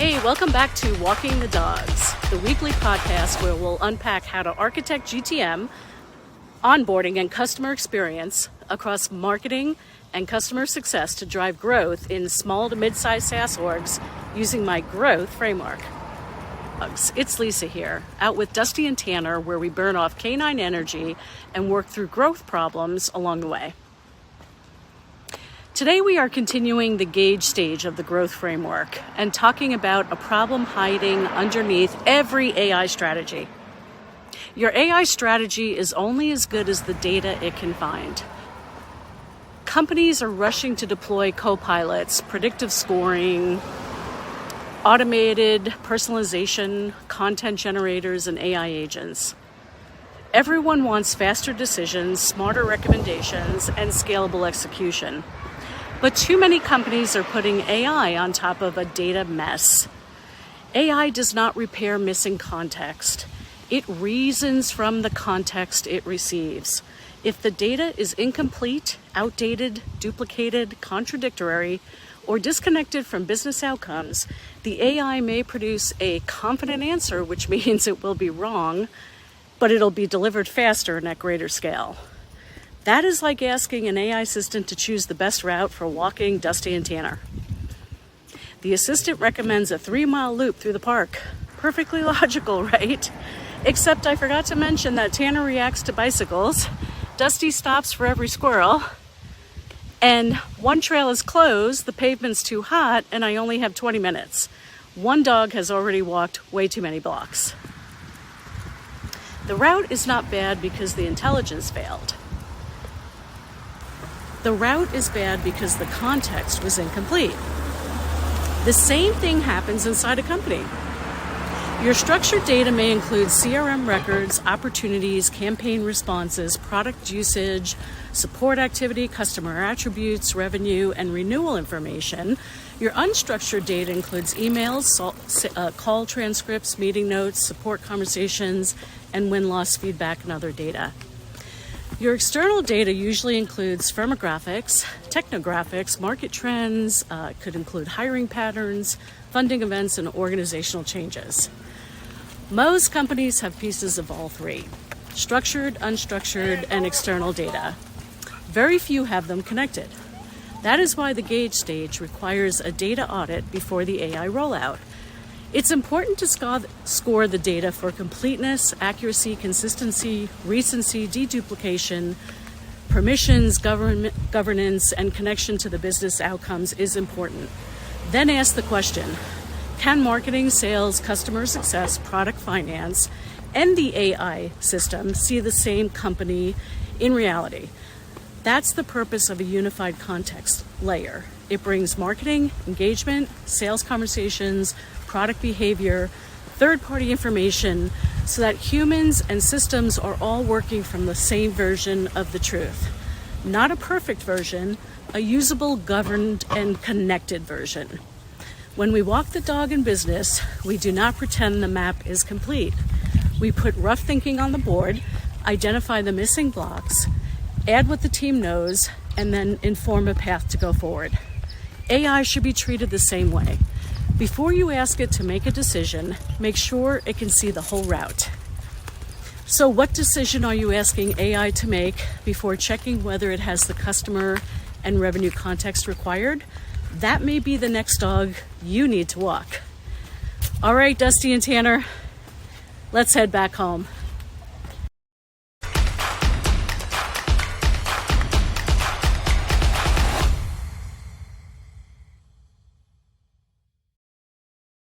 Hey, welcome back to Walking the Dogs, the weekly podcast where we'll unpack how to architect GTM, onboarding, and customer experience across marketing and customer success to drive growth in small to mid-sized SaaS orgs using my growth framework. It's Lisa here, out with Dusty and Tanner, where we burn off canine energy and work through growth problems along the way. Today we are continuing the gauge stage of the growth framework and talking about a problem hiding underneath every AI strategy. Your AI strategy is only as good as the data it can find. Companies are rushing to deploy copilots, predictive scoring, automated personalization, content generators, and AI agents. Everyone wants faster decisions, smarter recommendations, and scalable execution. But too many companies are putting AI on top of a data mess. AI does not repair missing context. It reasons from the context it receives. If the data is incomplete, outdated, duplicated, contradictory, or disconnected from business outcomes, the AI may produce a confident answer, which means it will be wrong, but it'll be delivered faster and at greater scale. That is like asking an AI assistant to choose the best route for walking Dusty and Tanner. The assistant recommends a 3-mile loop through the park. Perfectly logical, right? Except I forgot to mention that Tanner reacts to bicycles, Dusty stops for every squirrel, and one trail is closed, the pavement's too hot, and I only have 20 minutes. One dog has already walked way too many blocks. The route is not bad because the intelligence failed. The route is bad because the context was incomplete. The same thing happens inside a company. Your structured data may include CRM records, opportunities, campaign responses, product usage, support activity, customer attributes, revenue, and renewal information. Your unstructured data includes emails, call transcripts, meeting notes, support conversations, and win-loss feedback and other data. Your external data usually includes firmographics, technographics, market trends, could include hiring patterns, funding events, and organizational changes. Most companies have pieces of all three: structured, unstructured, and external data. Very few have them connected. That is why the gauge stage requires a data audit before the AI rollout. It's important to score the data for completeness, accuracy, consistency, recency, deduplication, permissions, governance, and connection to the business outcomes is important. Then ask the question, can marketing, sales, customer success, product finance, and the AI system see the same company in reality? That's the purpose of a unified context layer. It brings marketing, engagement, sales conversations, product behavior, third-party information, so that humans and systems are all working from the same version of the truth. Not a perfect version, a usable, governed, and connected version. When we walk the dog in business, we do not pretend the map is complete. We put rough thinking on the board, identify the missing blocks, add what the team knows, and then inform a path to go forward. AI should be treated the same way. Before you ask it to make a decision, make sure it can see the whole route. So what decision are you asking AI to make before checking whether it has the customer and revenue context required? That may be the next dog you need to walk. All right, Dusty and Tanner, let's head back home.